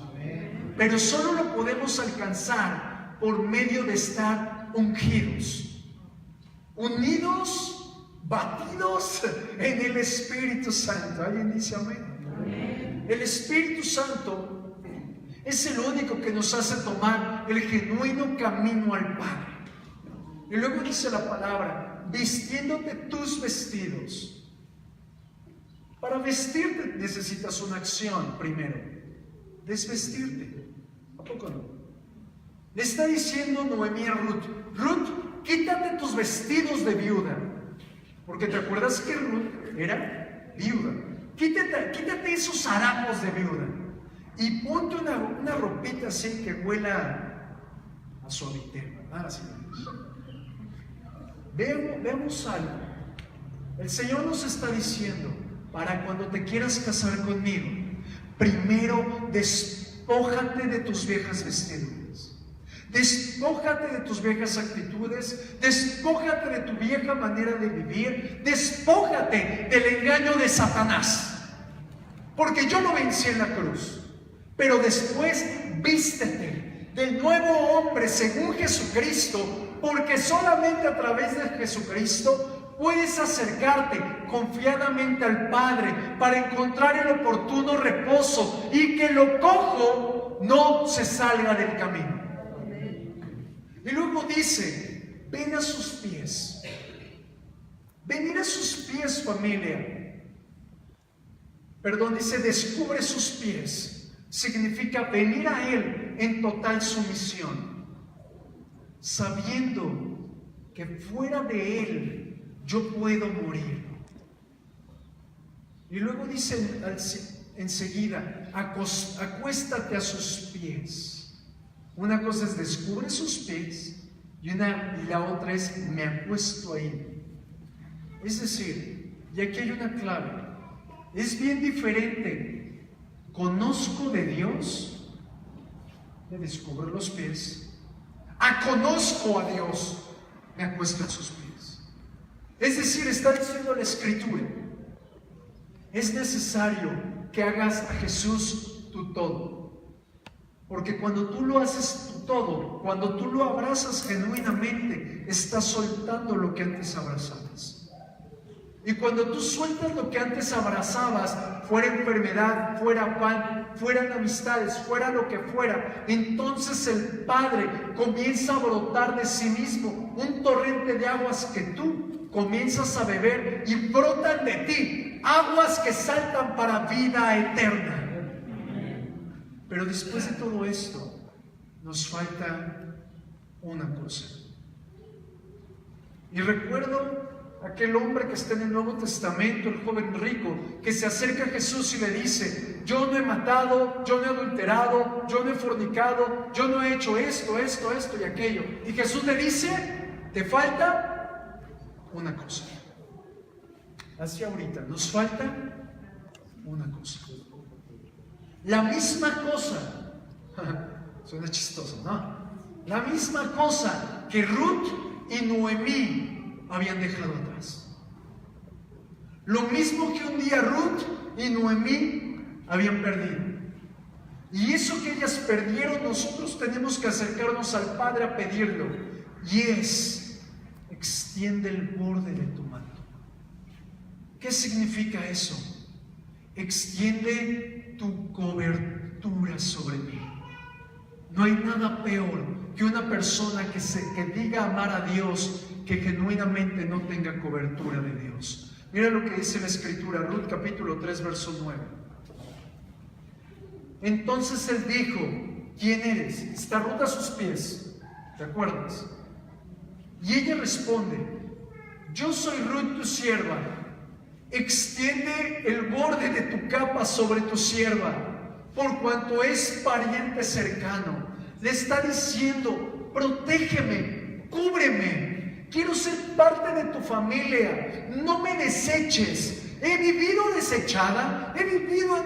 Pero solo lo podemos alcanzar por medio de estar ungidos, unidos, batidos en el Espíritu Santo. ¿Alguien dice amén? El Espíritu Santo es el único que nos hace tomar el genuino camino al Padre. Y luego dice la palabra, vistiéndote tus vestidos. Para vestirte necesitas una acción primero, desvestirte. ¿A poco no? Le está diciendo Noemí a Ruth, Ruth, quítate tus vestidos de viuda. Porque te acuerdas que Ruth era viuda. Quítate esos harapos de viuda. Y ponte una ropita así que huela a suavitel, ¿verdad? Así. Veamos algo. El Señor nos está diciendo, para cuando te quieras casar conmigo, primero despójate de tus viejas vestiduras, despójate de tus viejas actitudes, despójate de tu vieja manera de vivir, despójate del engaño de Satanás, porque yo lo vencí en la cruz. Pero después vístete del nuevo hombre según Jesucristo, porque solamente a través de Jesucristo puedes acercarte confiadamente al Padre para encontrar el oportuno reposo y que lo cojo no se salga del camino. Y luego dice, ven a sus pies. Venir a sus pies, familia. Perdón, dice, descubre sus pies. Significa venir a Él en total sumisión, sabiendo que fuera de Él yo puedo morir. Y luego dice enseguida, acuéstate a sus pies. Una cosa es descubre sus pies y la otra es me acuesto ahí. Es decir, y aquí hay una clave, es bien diferente. Conozco de Dios, le descubro los pies, conozco a Dios, me acuesto en sus pies. Es decir, está diciendo la Escritura, es necesario que hagas a Jesús tu todo, porque cuando tú lo haces tu todo, cuando tú lo abrazas genuinamente, estás soltando lo que antes abrazabas. Y cuando tú sueltas lo que antes abrazabas, fuera enfermedad, fuera pan, fueran amistades, fuera lo que fuera, entonces el Padre comienza a brotar de sí mismo un torrente de aguas que tú comienzas a beber y brotan de ti aguas que saltan para vida eterna. Pero después de todo esto, nos falta una cosa. Y recuerdo aquel hombre que está en el Nuevo Testamento, el joven rico, que se acerca a Jesús y le dice, yo no he matado, yo no he adulterado, yo no he fornicado, yo no he hecho esto y aquello. Y Jesús le dice, ¿te falta una cosa. Así ahorita, nos falta una cosa. La misma cosa, suena chistoso, ¿no? La misma cosa que Ruth y Noemí habían dejado atrás. Lo mismo que un día Ruth y Noemí habían perdido. Y eso que ellas perdieron, nosotros tenemos que acercarnos al Padre a pedirlo. Y es, extiende el borde de tu manto. ¿Qué significa eso? Extiende tu cobertura sobre mí. No hay nada peor que una persona que diga amar a Dios, que genuinamente no tenga cobertura de Dios. Mira lo que dice la Escritura, Ruth capítulo 3, verso 9. Entonces él dijo, ¿quién eres? Está Ruth a sus pies, ¿te acuerdas? Y ella responde, yo soy Ruth tu sierva, extiende el borde de tu capa sobre tu sierva, por cuanto es pariente cercano. Le está diciendo, protégeme, cúbreme, quiero ser parte de tu familia, no me deseches. He vivido desechada, he vivido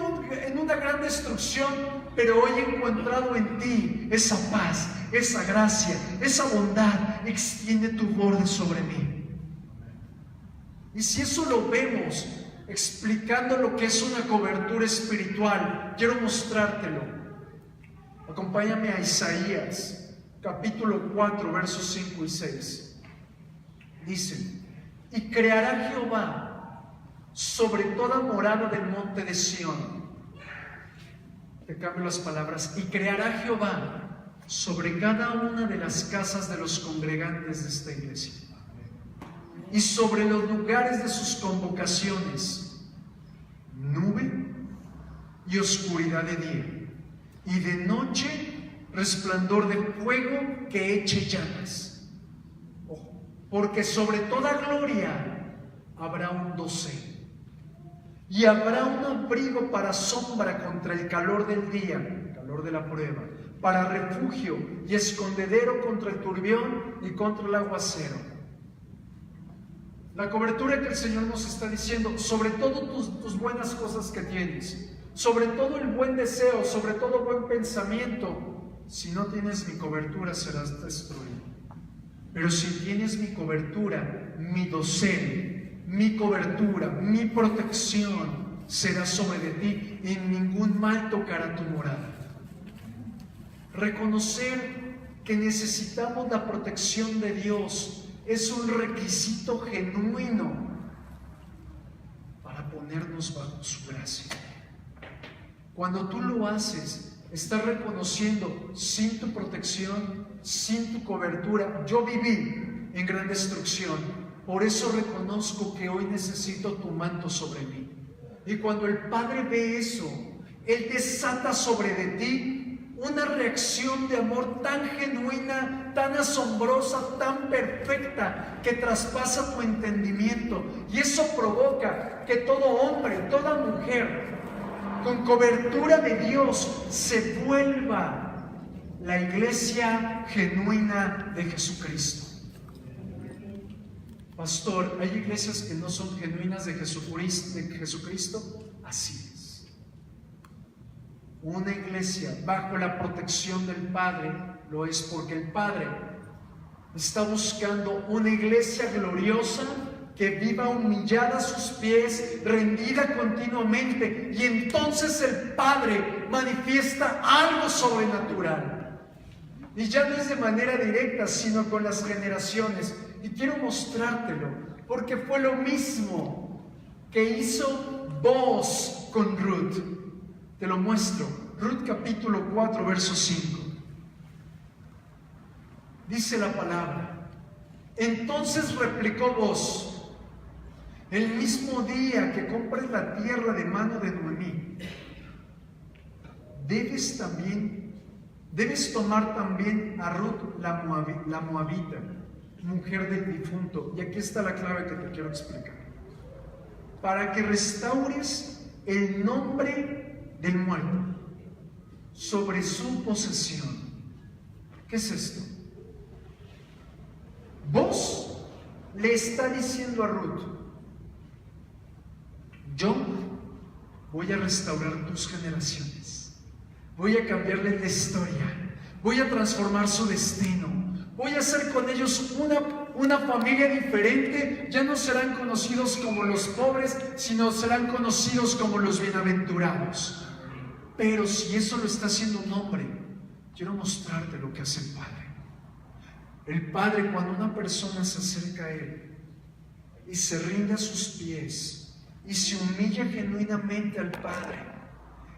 en una gran destrucción, pero hoy he encontrado en ti esa paz, esa gracia, esa bondad. Extiende tu borde sobre mí. Y si eso lo vemos explicando lo que es una cobertura espiritual, quiero mostrártelo. Acompáñame a Isaías, capítulo 4, versos 5 y 6. Dice, y creará Jehová sobre toda morada del monte de Sión. Te cambio las palabras. Y creará Jehová sobre cada una de las casas de los congregantes de esta iglesia y sobre los lugares de sus convocaciones nube y oscuridad de día, y de noche resplandor de fuego que eche llamas. Porque sobre toda gloria habrá un dosel, y habrá un abrigo para sombra contra el calor del día, el calor de la prueba, para refugio y escondedero contra el turbión y contra el aguacero. La cobertura que el Señor nos está diciendo, sobre todo tus buenas cosas que tienes, sobre todo el buen deseo, sobre todo buen pensamiento, si no tienes mi cobertura serás destruido. Pero si tienes mi cobertura, mi dosel, mi cobertura, mi protección será sobre de ti, y ningún mal tocará tu morada. Reconocer que necesitamos la protección de Dios es un requisito genuino para ponernos bajo su gracia. Cuando tú lo haces, estás reconociendo, sin tu protección, sin tu cobertura, yo viví en gran destrucción, por eso reconozco que hoy necesito tu manto sobre mí. Y cuando el Padre ve eso, Él desata sobre de ti una reacción de amor tan genuina, tan asombrosa, tan perfecta, que traspasa tu entendimiento. Y eso provoca que todo hombre, toda mujer, con cobertura de Dios, se vuelva la iglesia genuina de Jesucristo. Pastor, ¿hay iglesias que no son genuinas de Jesucristo? Así es. Una iglesia bajo la protección del Padre lo es porque el Padre está buscando una iglesia gloriosa que viva humillada a sus pies, rendida continuamente, y entonces el Padre manifiesta algo sobrenatural. Y ya no es de manera directa, sino con las generaciones. Y quiero mostrártelo, porque fue lo mismo que hizo Boaz con Ruth. Te lo muestro. Ruth capítulo 4, verso 5. Dice la palabra: entonces replicó Boaz: el mismo día que compres la tierra de mano de Noemí, debes tomar también a Ruth la moabita, mujer del difunto. Y aquí está la clave que te quiero explicar. Para que restaures el nombre del muerto sobre su posesión. ¿Qué es esto? Vos le está diciendo a Ruth: yo voy a restaurar tus generaciones, voy a cambiarles la historia, voy a transformar su destino, voy a hacer con ellos una familia diferente. Ya no serán conocidos como los pobres, sino serán conocidos como los bienaventurados. Pero si eso lo está haciendo un hombre, quiero mostrarte lo que hace el Padre. El Padre, cuando una persona se acerca a Él y se rinde a sus pies y se humilla genuinamente al Padre,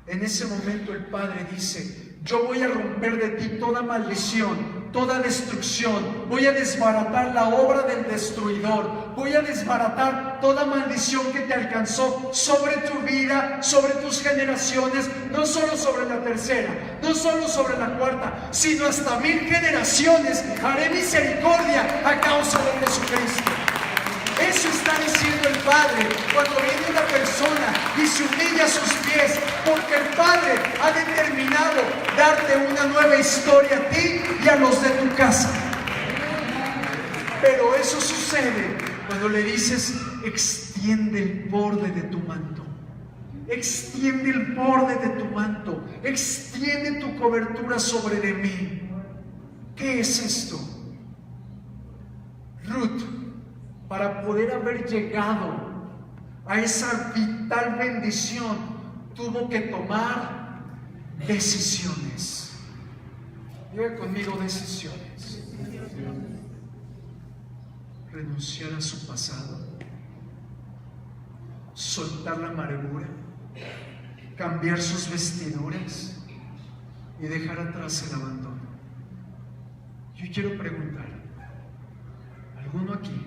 en ese momento el Padre dice: yo voy a romper de ti toda maldición, toda destrucción, voy a desbaratar la obra del destruidor, voy a desbaratar toda maldición que te alcanzó sobre tu vida, sobre tus generaciones, no solo sobre la tercera, no solo sobre la cuarta, sino hasta 1000 generaciones haré misericordia a causa de Jesucristo. Eso está diciendo el Padre cuando viene una persona y se humilla a sus pies, porque el Padre ha determinado darte una nueva historia a ti y a los de tu casa. Pero eso sucede cuando le dices: extiende el borde de tu manto, extiende el borde de tu manto, extiende tu cobertura sobre de mí. ¿Qué es esto? Ruth, para poder haber llegado a esa vital bendición, tuvo que tomar decisiones. Diga conmigo: decisiones. Renunciar a su pasado, soltar la amargura, cambiar sus vestiduras y dejar atrás el abandono. Yo quiero preguntar: ¿alguno aquí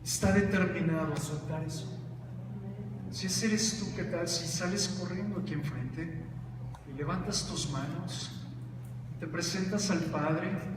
está determinado a soltar eso? Si ese eres tú, ¿qué tal si sales corriendo aquí enfrente y levantas tus manos, te presentas al Padre